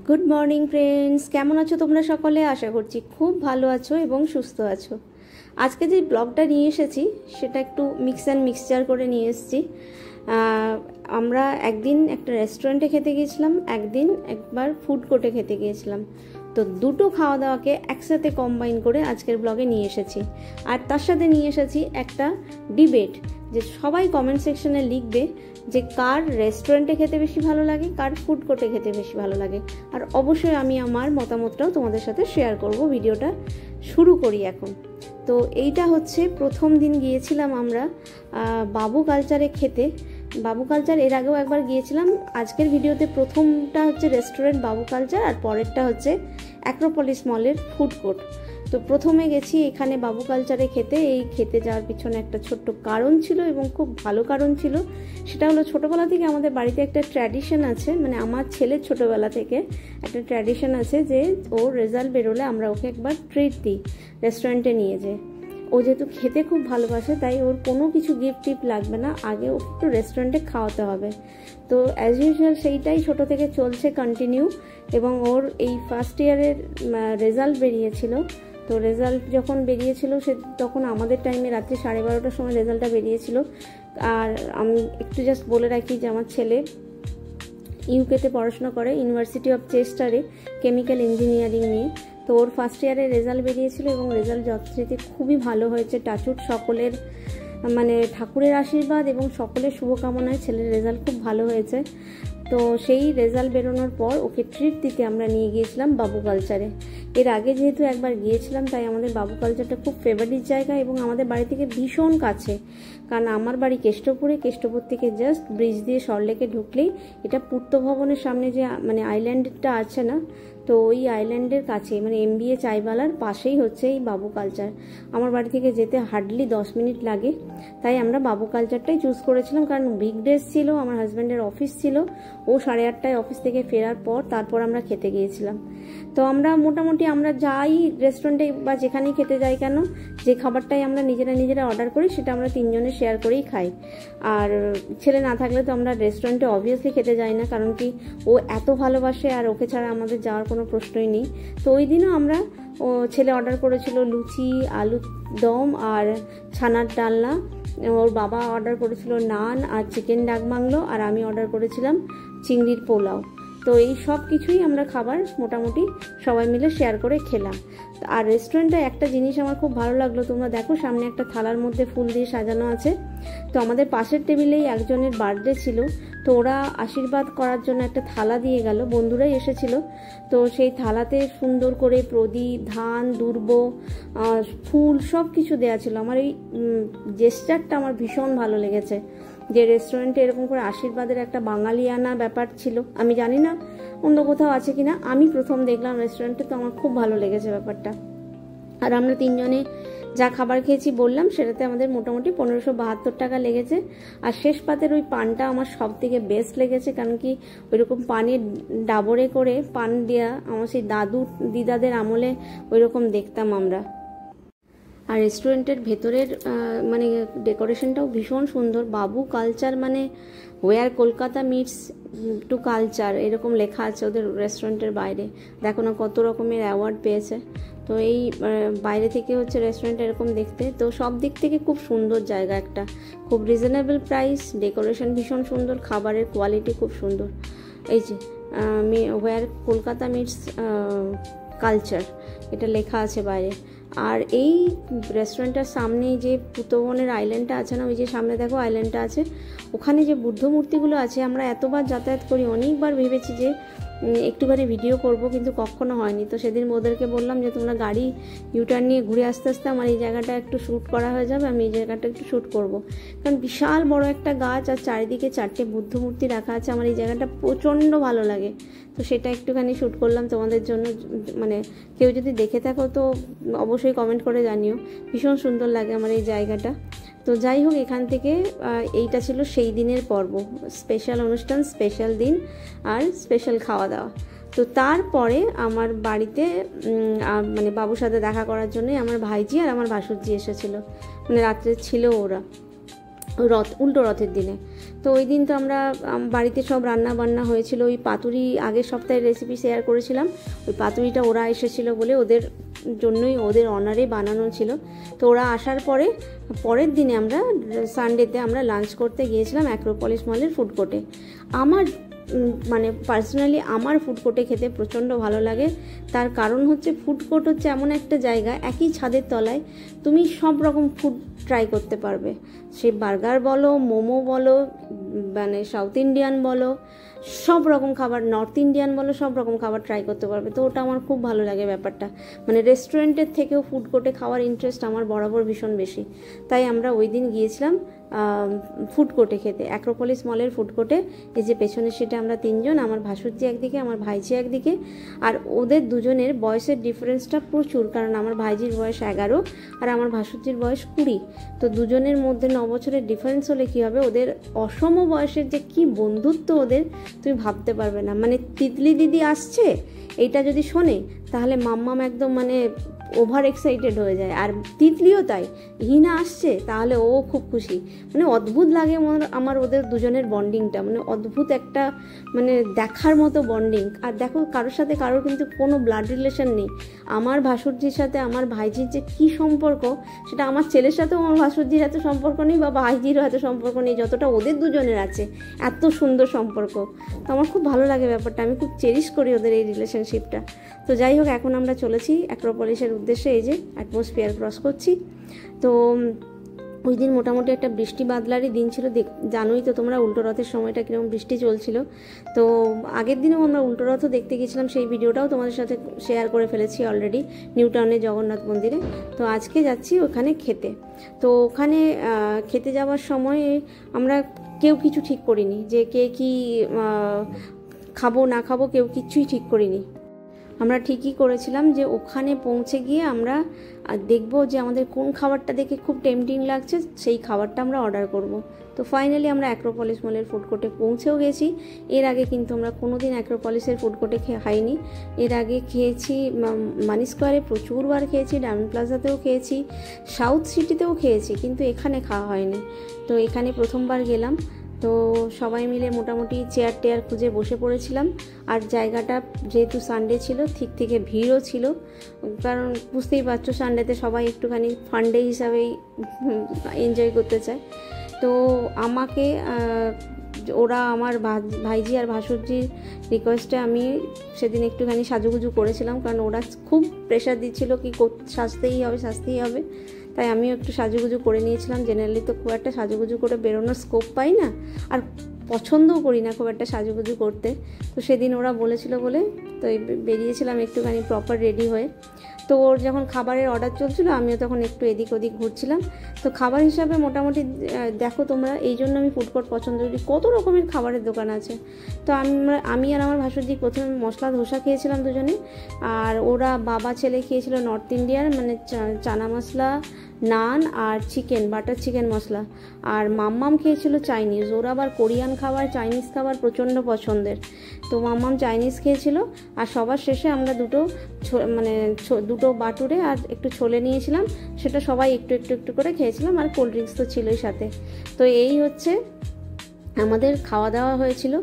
Good morning friends, কেমন আছো তোমরা সকলে? আশা করছি খুব ভালো আছো এবং সুস্থ আছো। আজকে যে ব্লগটা নিয়ে এসেছি সেটা একটু মিক্সচার করে নিয়ে এসেছি। আমরা একদিন একটা রেস্টুরেন্টে খেতে গিয়েছিলাম, একদিন একবার ফুড কোর্টে খেতে গিয়েছিলাম। তো দুটো খাওয়া দাওয়াকে একসাথে কম্বাইন করে আজকের ব্লগে নিয়ে এসেছি। আর তার সাথে নিয়ে এসেছি একটা ডিবেট, যে সবাই কমেন্ট সেকশনে লিখবে যে কার রেস্টুরেন্টে খেতে বেশি ভালো লাগে, কার ফুড কোর্টে খেতে বেশি ভালো লাগে। আর অবশ্যই আমি আমার মতামতটাও তোমাদের সাথে শেয়ার করব। ভিডিওটা শুরু করি এখন। তো এইটা হচ্ছে প্রথম দিন গিয়েছিলাম আমরা বাবু কালচারে খেতে। বাবু কালচার এর আগেও একবার গিয়েছিলাম। আজকের ভিডিওতে প্রথমটা হচ্ছে রেস্টুরেন্ট বাবু কালচার, আর পরেরটা হচ্ছে অ্যাক্রোপলিস মলের ফুড কোর্ট। তো প্রথমে গেছি এখানে বাবু কালচারে খেতে। এই খেতে যাওয়ার পিছনে একটা ছোট্ট কারণ ছিল এবং খুব ভালো কারণ ছিল। সেটা হলো ছোটোবেলা থেকে আমাদের বাড়িতে একটা ট্র্যাডিশন আছে, মানে আমার ছেলের ছোটোবেলা থেকে একটা ট্র্যাডিশন আছে যে ওর রেজাল্ট বেরোলে আমরা ওকে একবার ট্রিট দিই, রেস্টুরেন্টে নিয়ে যেয়ে। ও যেহেতু খেতে খুব ভালোবাসে তাই ওর কোনো কিছু গিফট টিপ লাগবে না, আগে ও একটু রেস্টুরেন্টে খাওয়াতে হবে। তো অ্যাজ ইউজুয়াল সেইটাই ছোটো থেকে চলছে কন্টিনিউ। এবং ওর এই ফার্স্ট ইয়ারের রেজাল্ট বেরিয়েছিল। তো রেজাল্ট যখন বেরিয়েছিল তখন আমাদের টাইমে রাত্রি 12:30টার সময় রেজাল্টটা বেরিয়েছিল। আর আমি একটু জাস্ট বলে রাখি যে আমার ছেলে ইউকেতে পড়াশোনা করে, ইউনিভার্সিটি অফ চেস্টারে, কেমিক্যাল ইঞ্জিনিয়ারিং নিয়ে। তো ওর ফার্স্ট ইয়ারের রেজাল্ট বেরিয়েছিল এবং রেজাল্ট যথারীতি খুবই ভালো হয়েছে। টাচুট সকলের মানে ঠাকুরের আশীর্বাদ এবং সকলের শুভকামনায় ছেলের রেজাল্ট খুব ভালো হয়েছে। তো সেই রেজাল্ট বেরোনোর পর ওকে ট্রিট দিতে আমরা নিয়ে গিয়েছিলাম বাবু কালচারে। এর আগে যেহেতু একবার গিয়েছিলাম তাই আমাদের বাবু কালচারটা খুব ফেভারিট জায়গা এবং আমাদের বাড়ি থেকে ভীষণ কাছে। কারণ আমার বাড়ি কেষ্টপুরে, কেষ্টপুর থেকে জাস্ট ব্রিজ দিয়ে সরলেকে ঢুকলেই এটা পূর্ত ভবনের সামনে যে মানে আইল্যান্ডটা আছে না, তো ওই আইল্যান্ডের কাছেই মানে MBA চাইবালার পাশেই হচ্ছে এই বাবু কালচার। আমার বাড়ি থেকে যেতে হার্ডলি 10 মিনিট লাগে। তাই আমরা বাবু কালচারটাই চুজ করেছিলাম, কারণ উইকডেজ ছিল, আমার হাজব্যান্ডের অফিস ছিল। ও 8:30টায় অফিস থেকে ফেরার পর তারপর আমরা খেতে গিয়েছিলাম। তো আমরা মোটামুটি আমরা যাই রেস্টুরেন্টে বা যেখানেই খেতে যাই কেন, যে খাবারটাই আমরা নিজেরা অর্ডার করি সেটা আমরা তিনজনে শেয়ার করেই খাই। আর ছেলে না থাকলে তো আমরা রেস্টুরেন্টে অবভিয়াসলি খেতে যাই না, কারণ কি ও এত ভালোবাসে আর ওকে ছাড়া আমাদের যাওয়ার কোনো প্রশ্নই নেই। তো ওই দিনও আমরা ছেলে অর্ডার করেছিল লুচি, আলু দম আর ছানার ডালনা। ওর বাবা অর্ডার করেছিল নান আর চিকেন ডাক বাংলো, আর আমি অর্ডার করেছিলাম চিংড়ির পোলাও। তো এই সব কিছুই আমরা খাবার মোটামুটি সবাই মিলে শেয়ার করে খেলাম। আর রেস্টুরেন্টে একটা জিনিস আমার খুব ভালো লাগলো, তোমরা দেখো সামনে একটা থালার মধ্যে ফুল দিয়ে সাজানো আছে। তো আমাদের পাশের টেবিলেই একজনের বার্থডে ছিল, তো ওরা আশীর্বাদ করার জন্য একটা থালা দিয়ে গেল, বন্ধুরাই এসেছিল। তো সেই থালাতে সুন্দর করে প্রদীপ, ধান, দুর্ব, ফুল সব কিছু দেওয়া ছিল। আমার এই জেস্টারটা আমার ভীষণ ভালো লেগেছে, যে রেস্টুরেন্টে এরকম করে আশীর্বাদের একটা বাঙালিয়ানা ব্যাপার ছিল। আমি জানি না অন্য কোথাও আছে কিনা, আমি প্রথম দেখলাম রেস্টুরেন্টে, তো আমার খুব ভালো লেগেছে ব্যাপারটা। আর আমরা তিনজনে যা খাবার খেয়েছি বললাম, সেটাতে আমাদের মোটামুটি 1572 টাকা লেগেছে। আর শেষ পাতের ওই পানটা আমার সব থেকে বেস্ট লেগেছে, কারণ কি ওইরকম পানের ডাবরে করে পান দেওয়া আমার সেই দিদাদের আমলে ওইরকম দেখতাম আমরা। আর রেস্টুরেন্টের ভেতরের মানে ডেকোরেশনটাও ভীষণ সুন্দর। বাবু কালচার মানে war Kolkata meets to culture এরকম লেখা আছে ওদের রেস্টুরেন্টের বাইরে। দেখো না কত রকমের অ্যাওয়ার্ড পেয়েছে। তো এই বাইরে থেকে হচ্ছে রেস্টুরেন্ট এরকম দেখতে। তো সব দিক থেকে খুব সুন্দর জায়গা একটা, খুব রিজনেবল প্রাইস, ডেকোরেশন ভীষণ সুন্দর, খাবারের কোয়ালিটি খুব সুন্দর। এই যে ওয়ার কলকাতা মিটস কালচার এটা লেখা আছে বাইরে। আর এই রেস্টুরেন্টটার সামনে যে পুতবনের আইল্যান্ডটা আছে না, ওই যে সামনে দেখো আইল্যান্ডটা আছে, ওখানে যে বুদ্ধ মূর্তিগুলো আছে, আমরা এতবার যাতায়াত করি, অনেকবার ভেবেছি যে একটুখানি ভিডিও করব, কিন্তু কখনো হয়নি। তো সেদিন ওদেরকে বললাম যে তোমরা গাড়ি ইউটার্ন নিয়ে ঘুরে আস্তে আস্তে আমার এই জায়গাটা একটু শ্যুট করা হয়ে যাবে, আমি এই জায়গাটা একটু শ্যুট করব। কারণ বিশাল বড় একটা গাছ আর চারিদিকে 4টে বুদ্ধ মূর্তি রাখা আছে, আমার এই জায়গাটা প্রচণ্ড ভালো লাগে। তো সেটা একটুখানি শ্যুট করলাম তোমাদের জন্য। মানে কেউ যদি দেখে থাকো তো অবশ্যই কমেন্ট করে জানিও, ভীষণ সুন্দর লাগে আমার এই জায়গাটা। তো যাই হোক, এখান থেকে এইটা ছিল সেই দিনের পর্ব, স্পেশাল অনুষ্ঠান, স্পেশাল দিন আর স্পেশাল খাওয়া দাওয়া। তো তারপরে আমার বাড়িতে মানে বাবুর সাথে দেখা করার জন্য আমার ভাইজি আর আমার ভাসুরজি এসেছিলো, মানে রাত্রে ছিল ওরা। উল্টো রথের দিনে। তো তো ওই দিন তো আমরা বাড়িতে সব রান্না বান্না হয়েছিল। ওই পাতুরি আগের সপ্তাহের রেসিপি শেয়ার করেছিলাম, ওই পাতুরিটা ওরা এসেছিলো বলে ওদের জন্যই, ওদের অনারে বানানো ছিল। তো ওরা আসার পরের দিনে আমরা সানডেতে আমরা লাঞ্চ করতে গিয়েছিলাম অ্যাক্রোপলিস মলের ফুড কোর্টে। আমার মানে পার্সোনালি আমার ফুড কোর্টে খেতে প্রচণ্ড ভালো লাগে। তার কারণ হচ্ছে ফুড কোর্ট হচ্ছে এমন একটা জায়গা, একই ছাদের তলায় তুমি সব রকম ফুড ট্রাই করতে পারবে। সে বার্গার বলো, মোমো বলো, মানে সাউথ ইন্ডিয়ান বলো, সব রকম খাবার, নর্থ ইন্ডিয়ান বলো, সব রকম খাবার ট্রাই করতে পারবে। তো ওটা আমার খুব ভালো লাগে ব্যাপারটা, মানে রেস্টুরেন্টের থেকেও ফুড কোর্টে খাওয়ার ইন্টারেস্ট আমার বরাবর ভীষণ বেশি। তাই আমরা ওই দিন গিয়েছিলাম ফুড কোর্টে খেতে, অ্যাক্রোপলিস মলের ফুড কোর্টে। এই যে পেছনের সিটে আমরা তিনজন, আমার ভাসুরজি একদিকে, আমার ভাইজি একদিকে। আর ওদের দুজনের বয়সের ডিফারেন্সটা প্রচুর, কারণ আমার ভাইজির বয়স 11 আর আমার ভাসুরজির বয়স 20। তো দুজনের মধ্যে 9 বছরের ডিফারেন্স হলে কী হবে, ওদের অসম বয়সের যে কি বন্ধুত্ব ওদের, তুমি ভাবতে পারবে না। মানে তিতলি দিদি আসছে এইটা যদি শোনে তাহলে মাম্মাম একদম মানে ওভার এক্সাইটেড হয়ে যায়, আর তিতলিও তাই। হিনা আসছে তাহলে ও খুব খুশি। মানে অদ্ভুত লাগে আমার ওদের দুজনের বন্ডিংটা, মানে অদ্ভুত একটা মানে দেখার মতো বন্ডিং। আর দেখো কারোর সাথে কারোর কিন্তু কোনো ব্লাড রিলেশন নেই। আমার ভাসুরজির সাথে আমার ভাইজির যে কী সম্পর্ক, সেটা আমার ছেলের সাথেও আমার ভাসুরজির এত সম্পর্ক নেই, বা ভাইজিরও এত সম্পর্ক নেই যতটা ওদের দুজনের আছে। এত সুন্দর সম্পর্ক, তো আমার খুব ভালো লাগে ব্যাপারটা, আমি খুব চেরিশ করি ওদের এই রিলেশনশিপটা। তো যাই হোক, এখন আমরা চলেছি অ্যাক্রোপলিসের উদ্দেশ্যে। এই যে অ্যাটমসফিয়ার ক্রস করছি। তো ওই দিন মোটামুটি একটা বৃষ্টি বাদলারই দিন ছিল, জানোই তো তোমরা উল্টো রথের সময়টা কীরকম বৃষ্টি চলছিল। তো আগের দিনেও আমরা উল্টো রথও দেখতে গেছিলাম, সেই ভিডিওটাও তোমাদের সাথে শেয়ার করে ফেলেছি অলরেডি, নিউ টাউনে জগন্নাথ মন্দিরে। তো আজকে যাচ্ছি ওখানে খেতে। তো ওখানে খেতে যাওয়ার সময় আমরা কেউ কিছু ঠিক করিনি, যে কে কী খাবো না খাবো, কেউ কিচ্ছুই ঠিক করিনি। আমরা ঠিকই করেছিলাম যে ওখানে পৌঁছে গিয়ে আমরা দেখব যে আমাদের কোন খাবারটা দেখে খুব টেম্পটিং লাগছে, সেই খাবারটা আমরা অর্ডার করব। তো ফাইনালি আমরা অ্যাক্রোপলিস মলের ফুড কোর্টে পৌঁছেও গেছি। এর আগে কিন্তু আমরা কোনো দিন অ্যাক্রোপলিসের ফুড কোর্টে খাইনি। এর আগে খেয়েছি মানি স্কোয়ারে, প্রচুরবার খেয়েছি, ডায়মন্ড প্লাজাতেও খেয়েছি, সাউথ সিটিতেও খেয়েছি, কিন্তু এখানে খাওয়া হয়নি। তো এখানে প্রথমবার গেলাম। তো সবাই মিলে মোটামুটি চেয়ার টেয়ার খুঁজে বসে পড়েছিলাম। আর জায়গাটা যেহেতু সানডে ছিল, ঠিক থেকে ভিড়ও ছিল, কারণ বুঝতেই পারছো সানডেতে সবাই একটুখানি ফান্ডে হিসাবেই এনজয় করতে চায়। তো আমাকে ওরা আমার ভাইজি আর ভাসুরজির রিকোয়েস্টে আমি সেদিন একটুখানি সাজুগুজু করেছিলাম, কারণ ওরা খুব প্রেশার দিচ্ছিল কি সাজতেই হবে। তাই আমিও একটু সাজুগুজু করে নিয়েছিলাম। জেনারেলি তো খুব একটা সাজুগুজু করে বেরোনোর স্কোপ পাই না, আর পছন্দও করি না খুব একটা সাজুগুজু করতে। তো সেদিন ওরা বলেছিল বলে তো বেরিয়েছিলাম একটুখানি প্রপার রেডি হয়ে। তো ওর যখন খাবারের অর্ডার চলছিল, আমিও তখন একটু এদিক ওদিক ঘুরছিলাম। তো খাবার হিসাবে মোটামুটি দেখো তোমরা, এই জন্য আমি ফুড কোর্ট পছন্দ করি, কত রকমের খাবারের দোকান আছে। তো আমি আর আমার ভাসুরজি প্রথমে মশলা ধোসা খেয়েছিলাম দুজনে, আর ওরা বাবা ছেলে খেয়েছিল নর্থ ইন্ডিয়ান, মানে চানা মশলা, নান আর চিকেন, বাটার চিকেন মশলা। আর মাম্মাম খেয়েছিল চাইনিজ, ওরা আবার কোরিয়ান খাবার, চাইনিজ খাবার প্রচণ্ড পছন্দের। তো মাম্মাম চাইনিজ খেয়েছিল। আর সবার শেষে আমরা দুটো বাটুরে আর একটু ছোলে নিয়েছিলাম, সেটা সবাই একটু একটু একটু করে খেয়েছিলাম, আর কোল্ড ড্রিঙ্কস তো ছিলই সাথে। তো এই হচ্ছে আমাদের খাওয়া দাওয়া হয়েছিল।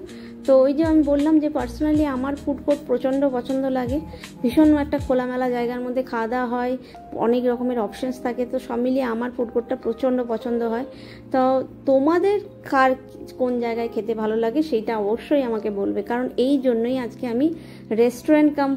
তো ওই যে আমি বললাম যে পার্সোনালি আমার ফুড কোর্ট প্রচণ্ড পছন্দ লাগে, ভীষণ একটা খোলামেলা জায়গার মধ্যে খাওয়া দাওয়া হয়, অনেক রকমের অপশানস থাকে। তো সব মিলিয়ে আমার ফুড কোর্টটা প্রচণ্ড পছন্দ হয়। তো তোমাদের কার কোন জায়গায় খেতে ভালো লাগে সেইটা অবশ্যই আমাকে বলবে, কারণ এই জন্যই আজকে আমি রেস্টুরেন্ট কাম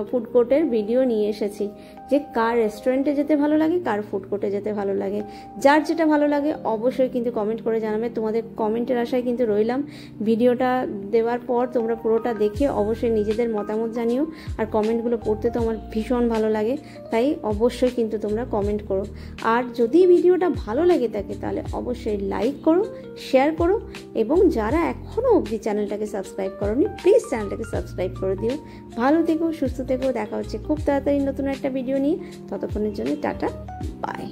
ফুড কোর্টের ভিডিও নিয়ে এসেছি, যে কার রেস্টুরেন্টে যেতে ভালো লাগে, কার ফুড কোর্টে যেতে ভালো লাগে। যার যেটা ভালো লাগে অবশ্যই কিন্তু কমেন্ট করে জানাবে। তোমাদের কমেন্টের আশায় কিন্তু রইলাম। ভিডিওটা দেওয়ার পর তোমরা পুরোটা দেখে অবশ্যই নিজেদের মতামত জানিও। আর কমেন্টগুলো পড়তে তো আমার ভীষণ ভালো লাগে, তাই অবশ্যই কিন্তু তোমরা কমেন্ট করো। আর যদি ভিডিওটা ভালো লাগে থাকে তাহলে অবশ্যই লাইক করো, শেয়ার করো, এবং যারা এখনও অবধি চ্যানেলটাকে সাবস্ক্রাইব করোনি প্লিজ চ্যানেলটাকে সাবস্ক্রাইব করে দিও। ভালো থেকো, সুস্থ থেকো, দেখা হচ্ছে খুব তাড়াতাড়ি নতুন একটা ভিডিও নিয়ে। ততক্ষণের জন্য টাটা, বাই।